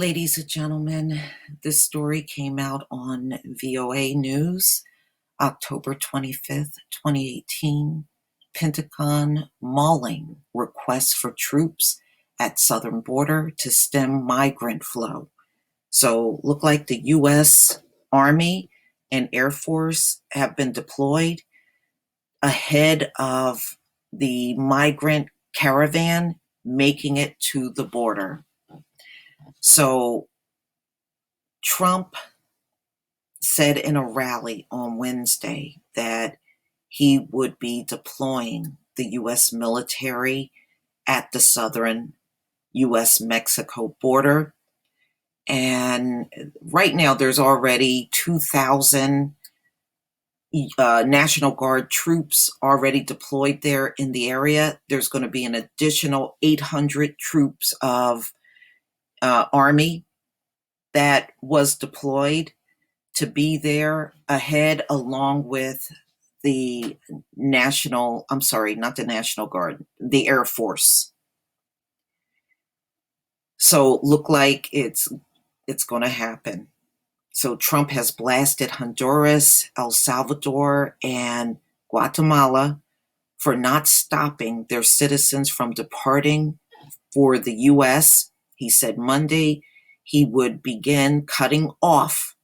Ladies and gentlemen, this story came out on VOA News, October 25th, 2018. Pentagon mauling requests for troops at southern border to stem migrant flow. So, look like the U.S. Army and Air Force have been deployed ahead of the migrant caravan making it to the border. So, Trump said in a rally on Wednesday that he would be deploying the U.S. military at the southern U.S. Mexico border. And right now, there's already 2,000 National Guard troops already deployed there in the area. There's going to be an additional 800 troops of Army that was deployed to be there ahead, along with the not the National Guard, the Air Force. So look like it's going to happen. So Trump has blasted Honduras, El Salvador, and Guatemala for not stopping their citizens from departing for the U.S. He said Monday he would begin cutting off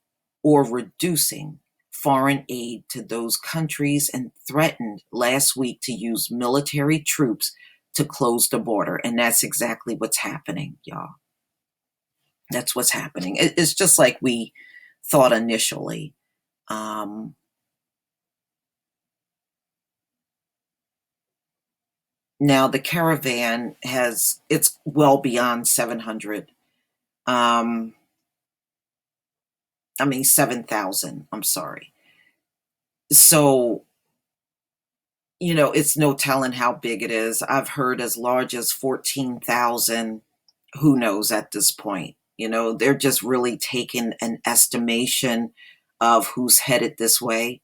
or reducing foreign aid to those countries and threatened last week to use military troops to close the border. And that's exactly what's happening, y'all. That's what's happening. It's just like we thought initially. Now the caravan it's well beyond 700. 7,000. I'm sorry. So, it's no telling how big it is. I've heard as large as 14,000. Who knows at this point? They're just really taking an estimation of who's headed this way.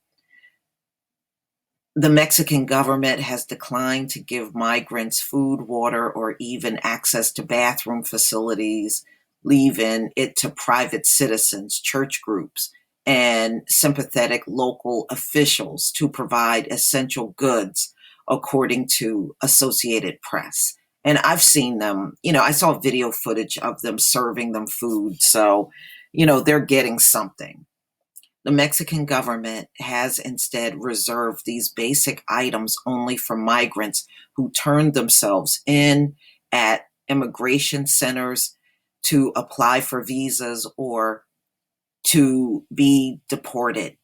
The Mexican government has declined to give migrants food, water, or even access to bathroom facilities, leaving it to private citizens, church groups, and sympathetic local officials to provide essential goods, according to Associated Press. And I've seen them, I saw video footage of them serving them food. So, they're getting something. The Mexican government has instead reserved these basic items only for migrants who turned themselves in at immigration centers to apply for visas or to be deported.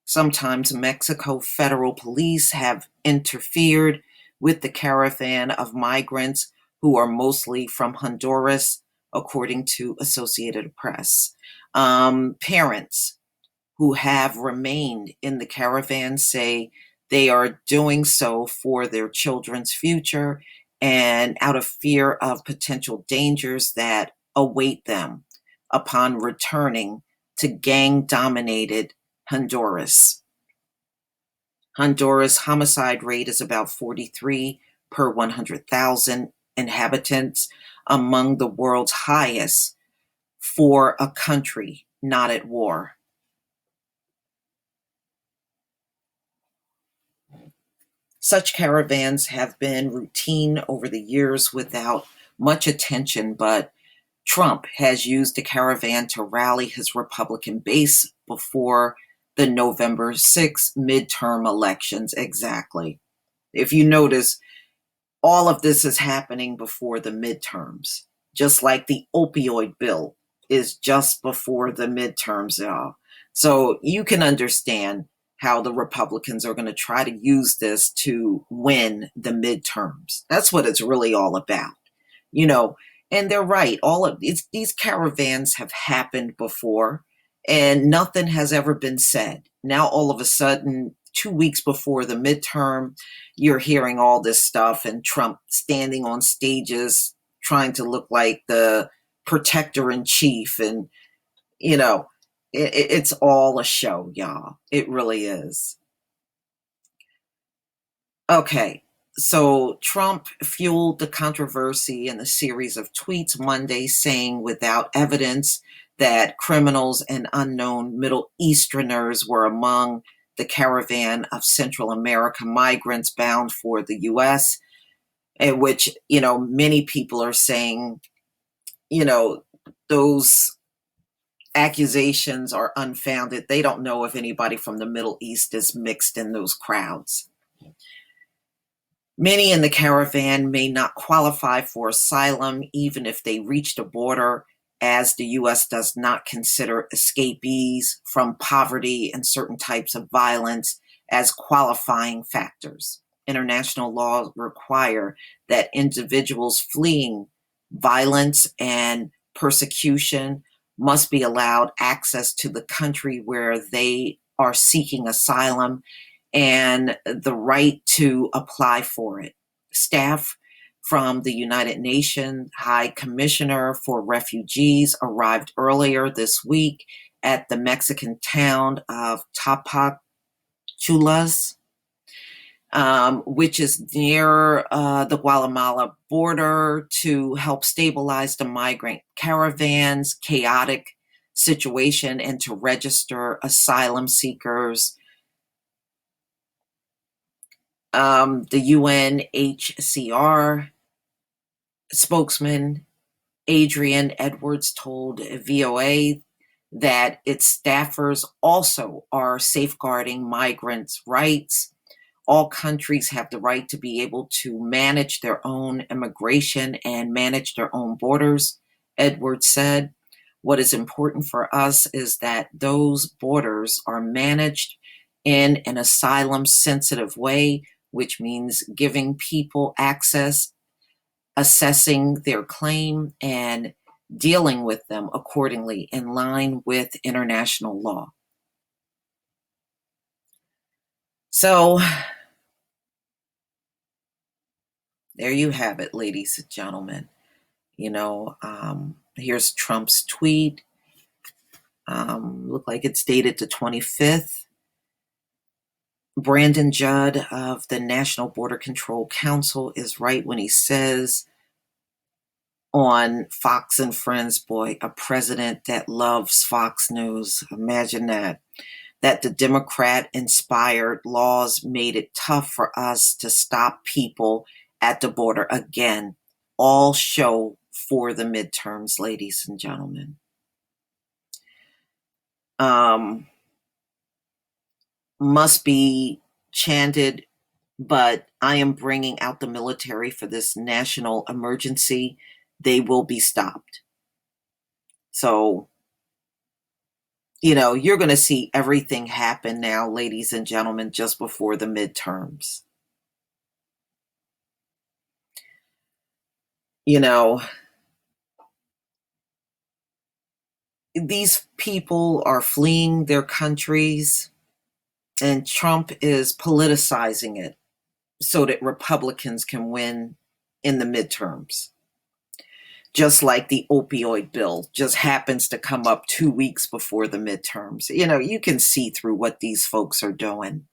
Sometimes Mexico federal police have interfered with the caravan of migrants who are mostly from Honduras, according to Associated Press. Parents who have remained in the caravan say they are doing so for their children's future and out of fear of potential dangers that await them upon returning to gang-dominated Honduras. Honduras' homicide rate is about 43 per 100,000 inhabitants, among the world's highest for a country not at war. Such caravans have been routine over the years without much attention, but Trump has used the caravan to rally his Republican base before the November 6th midterm elections. Exactly. If you notice, all of this is happening before the midterms, just like the opioid bill is just before the midterms, y'all. So you can understand how the Republicans are going to try to use this to win the midterms. That's what it's really all about, And they're right. These caravans have happened before, and nothing has ever been said. Now, all of a sudden, 2 weeks before the midterm, you're hearing all this stuff, and Trump standing on stages trying to look like the protector in chief, and it's all a show, y'all. It really is. Okay, So Trump fueled the controversy in a series of tweets Monday saying without evidence that criminals and unknown Middle Easterners were among the caravan of Central American migrants bound for the U.S., in which, many people are saying, those accusations are unfounded. They don't know if anybody from the Middle East is mixed in those crowds. Many in the caravan may not qualify for asylum even if they reach the border, as the U.S. does not consider escapees from poverty and certain types of violence as qualifying factors. International laws require that individuals fleeing violence and persecution must be allowed access to the country where they are seeking asylum and the right to apply for it. Staff from the United Nations High Commissioner for Refugees arrived earlier this week at the Mexican town of Tapachulas, which is near the Guatemala border, to help stabilize the migrant caravan's chaotic situation and to register asylum seekers. The UNHCR spokesman Adrian Edwards told VOA that its staffers also are safeguarding migrants' rights. All countries have the right to be able to manage their own immigration and manage their own borders, Edwards said. What is important for us is that those borders are managed in an asylum-sensitive way, which means giving people access, assessing their claim, and dealing with them accordingly in line with international law. So there you have it, ladies and gentlemen. Here's Trump's tweet. Look like it's dated the 25th. Brandon Judd of the National Border Control Council is right when he says on Fox and Friends, boy, a president that loves Fox News, imagine that the Democrat-inspired laws made it tough for us to stop people at the border again. All show for the midterms, ladies and gentlemen. Must be chanted, but I am bringing out the military for this national emergency. They will be stopped. So, you're going to see everything happen now, ladies and gentlemen, just before the midterms. These people are fleeing their countries, and Trump is politicizing it so that Republicans can win in the midterms. Just like the opioid bill just happens to come up 2 weeks before the midterms. You can see through what these folks are doing.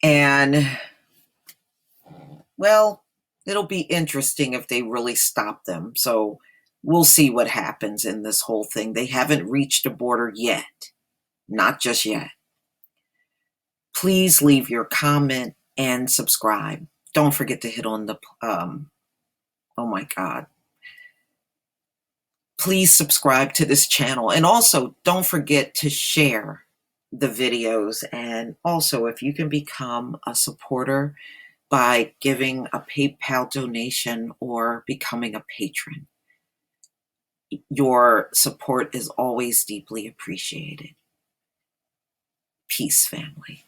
And, well, it'll be interesting if they really stop them. So we'll see what happens in this whole thing. They haven't reached the border yet. Not just yet. Please leave your comment and subscribe. Don't forget to hit on the, oh my God. Please subscribe to this channel. And also, don't forget to share the videos. And also, if you can become a supporter by giving a PayPal donation or becoming a patron. Your support is always deeply appreciated. Peace, family.